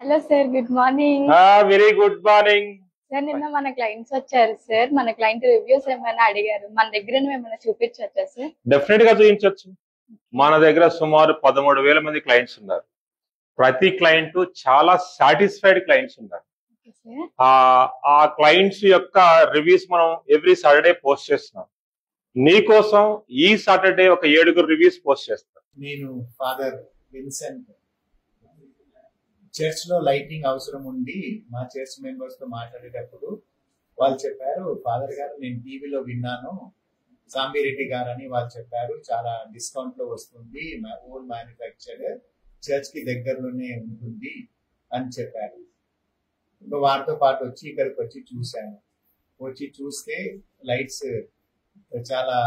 Hello sir, good morning. Very good morning. Sir, నిన్న మన clients వచ్చారు సార్. మన క్లయింట్ రివ్యూస్ ఏమైనా అడిగారు, మన దగ్గర ఏమైనా చూపించవచ్చా సార్? డెఫినెట్ గా చూపించవచ్చు. మన దగ్గర సుమారు 13,000 మంది క్లయింట్స్ ఉన్నారు. ప్రతి క్లయింట్ చాలా సాటిస్ఫైడ్ క్లయింట్స్ ఉన్నారు. Okay sir. ఆ క్లయింట్స్ యొక్క రివ్యూస్ మనం ఎవ్రీ సాటర్డే పోస్ట్ చేస్తున్నాం. నీకోసం ఈ సాటర్డే ఒక 7 రివ్యూస్ పోస్ట్ చేస్తాం. నేను ఫాదర్ విన్సెంట్ చర్చ్ లో లైటింగ్ అవసరం ఉండి మా చర్చ్ మెంబర్స్ తో మాట్లాడేటప్పుడు వాళ్ళు చెప్పారు, ఫాదర్ గారు నేను టీవీలో విన్నాను, సాంబిరెడ్డి గారు అని వాళ్ళు చెప్పారు, చాలా డిస్కౌంట్ లో వస్తుంది, ఓన్ మ్యానుఫ్యాక్చర్, చర్చ్ కి దగ్గరలోనే ఉంటుంది అని చెప్పారు. ఇంకా వారితో పాటు వచ్చి ఇక్కడికి వచ్చి చూశాను. వచ్చి చూస్తే లైట్స్ చాలా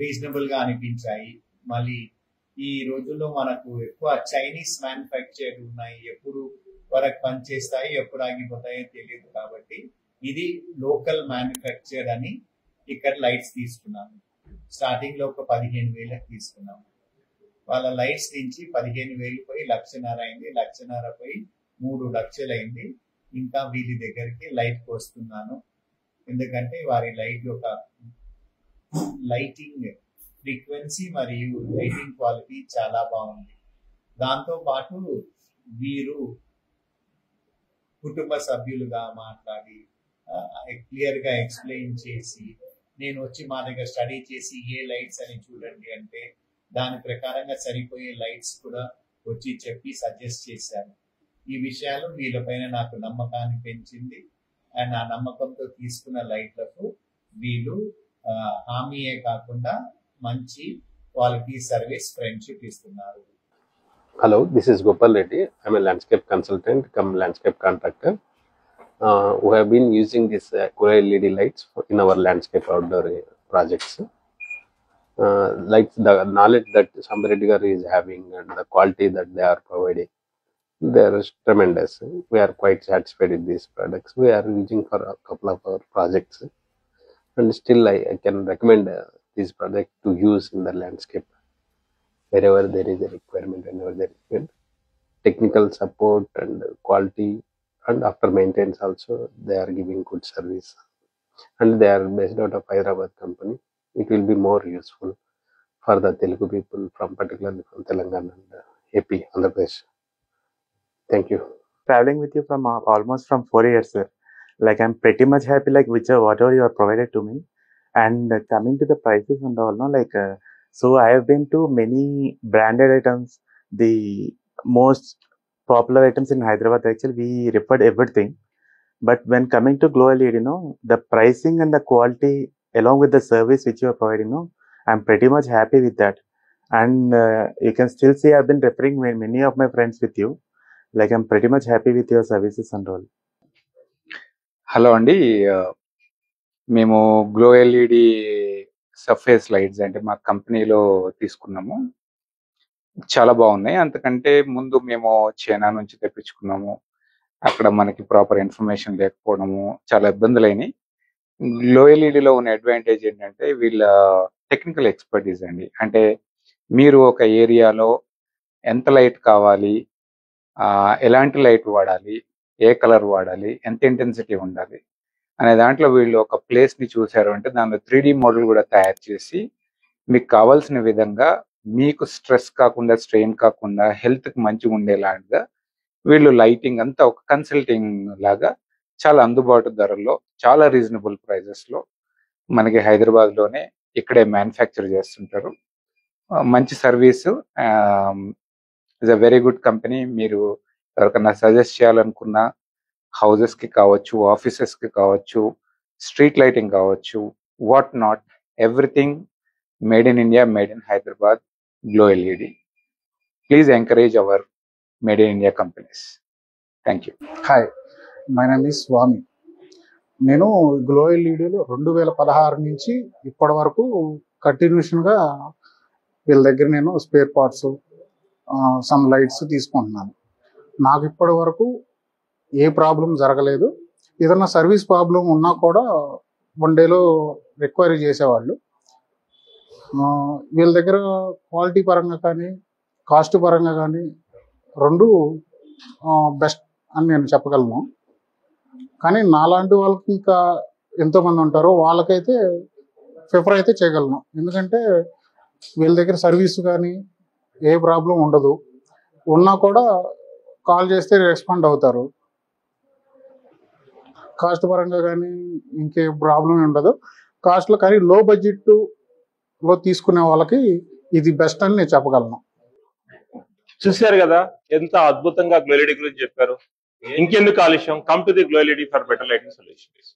రీజనబుల్ గా అనిపించాయి. మళ్ళీ ఈ రోజుల్లో మనకు ఎక్కువ చైనీస్ మ్యానుఫ్యాక్చర్ ఉన్నాయి, ఎప్పుడు వరకు పనిచేస్తాయి ఎప్పుడు ఆగిపోతాయో తెలియదు. కాబట్టి ఇది లోకల్ మ్యానుఫ్యాక్చర్ అని ఇక్కడ లైట్స్ తీసుకున్నాము. స్టార్టింగ్ లో ఒక 15,000 తీసుకున్నాము. వాళ్ళ లైట్స్ నుంచి 15,000 పోయి 1,50,000 అయింది, 1,50,000 పోయి 3 లక్షలు అయింది. ఇంకా వీళ్ళ దగ్గరికి లైట్ వస్తున్నాను, ఎందుకంటే వారి లైట్ యొక్క లైటింగ్ ఫ్రీక్వెన్సీ మరియు లైటింగ్ క్వాలిటీ చాలా బాగుంది. దాంతో పాటు వీరు కుటుంబ సభ్యులుగా మాట్లాడి క్లియర్ గా ఎక్స్ప్లెయిన్ చేసి, నేను వచ్చి మా దగ్గర స్టడీ చేసి ఏ లైట్స్ అని చూడండి అంటే దాని ప్రకారంగా సరిపోయే లైట్స్ కూడా వచ్చి చెప్పి సజెస్ట్ చేశారు. ఈ విషయాలు వీళ్ళపైన నాకు నమ్మకాన్ని పెంచింది. అండ్ ఆ నమ్మకంతో తీసుకున్న లైట్లకు వీళ్ళు హామీయే కాకుండా మంచి క్వాలిటీ సర్వీస్ ఫ్రెండ్షిప్ ఇస్తున్నారు. Hello, this is Gopal Reddy. I'm a landscape consultant, come landscape contractor. We have been using this Korea LED lights in our landscape outdoor projects. Like the knowledge that Sambareddy Garu is having and the quality that they are providing, they are tremendous. We are quite satisfied with these products. We are using for a couple of our projects, and still I can recommend this product to use in the landscape wherever there is a requirement, whenever there is technical support and quality, and after maintenance also they are giving good service, and they are based out of Hyderabad company. It will be more useful for the Telugu people from particularly from Telangana and AP, Andhra Pradesh. Thank you. Traveling with you from almost from 4 years, sir. Like I'm pretty much happy, like whatever you are provided to me, and coming to the prices and all, no, like so I have been to many branded items, the most popular items in Hyderabad. Actually, we referred everything, but when coming to Glow LED, the pricing and the quality along with the service which you are providing, I'm pretty much happy with that. And you can still see I've been referring many of my friends with you. Like I'm pretty much happy with your services and all. Hello అండి, మేము glow LED surface lights అంటే మా కంపెనీలో తీసుకున్నాము. చాలా బాగున్నాయి. అంతకంటే ముందు మేము చైనా నుంచి తెప్పించుకున్నాము. అక్కడ మనకి ప్రాపర్ ఇన్ఫర్మేషన్ లేకపోవడము చాలా ఇబ్బందులైనవి. గ్లో ఎల్ఈడిలో ఉన్న అడ్వాంటేజ్ ఏంటంటే వీళ్ళ టెక్నికల్ ఎక్స్పర్టీస్ అండి. అంటే మీరు ఒక ఏరియాలో ఎంత లైట్ కావాలి, ఎలాంటి లైట్ వాడాలి, ఏ కలర్ వాడాలి, ఎంత ఇంటెన్సిటీ ఉండాలి అనే దాంట్లో వీళ్ళు ఒక ప్లేస్ని చూశారు అంటే దానిలో 3D మోడల్ కూడా తయారు చేసి మీకు కావాల్సిన విధంగా, మీకు స్ట్రెస్ కాకుండా, స్ట్రెయిన్ కాకుండా, హెల్త్కి మంచిగా ఉండేలాగా వీళ్ళు లైటింగ్ అంతా ఒక కన్సల్టింగ్ లాగా చాలా అందుబాటు ధరల్లో, చాలా రీజనబుల్ ప్రైజెస్లో మనకి హైదరాబాద్లోనే ఇక్కడే మ్యానుఫ్యాక్చర్ చేస్తుంటారు. మంచి service, is a very good company. మీరు ఎవరికన్నా సజెస్ట్ చేయాలనుకున్నా హౌజెస్కి కావచ్చు, ఆఫీసెస్కి కావచ్చు, స్ట్రీట్ లైటింగ్ కావచ్చు, what not, everything made in India, made in Hyderabad, glow LED. Please encourage our made in India companies. Thank you. Hi, my name is Swami. నేను గ్లో ఎల్ఈడిలో 2016 నుంచి ఇప్పటి వరకు కంటిన్యూషన్గా వీళ్ళ దగ్గర నేను స్పేర్ పార్ట్స్, సమ్ లైట్స్ తీసుకుంటున్నాను. నాకు ఇప్పటి వరకు ఏ ప్రాబ్లం జరగలేదు. ఏదన్నా సర్వీస్ ప్రాబ్లం ఉన్నా కూడా 1 డేలో రిక్వైరీ చేసేవాళ్ళు. వీళ్ళ దగ్గర క్వాలిటీ పరంగా కానీ కాస్ట్ పరంగా కానీ రెండు బెస్ట్ అని నేను చెప్పగలను. కానీ నాలాంటి వాళ్ళకి ఇంకా ఎంతోమంది ఉంటారో వాళ్ళకైతే ప్రిఫర్ అయితే చేయగలను. ఎందుకంటే వీళ్ళ దగ్గర సర్వీస్ కానీ ఏ ప్రాబ్లం ఉండదు. ఉన్నా కూడా కాల్ చేస్తే రెస్పాండ్ అవుతారు. కాస్ట్ పరంగా కానీ ఇంకే ప్రాబ్లం ఉండదు. కాస్ట్లో కానీ లో బడ్జెట్లో తీసుకునే వాళ్ళకి ఇది బెస్ట్ అని నేను చెప్పగలను. చూశారు కదా ఎంత అద్భుతంగా గ్లో ఎల్ఈడి గురించి చెప్పారు. ఇంకెందుకు ఆలస్యం, come to the glow LED for better lighting solutions.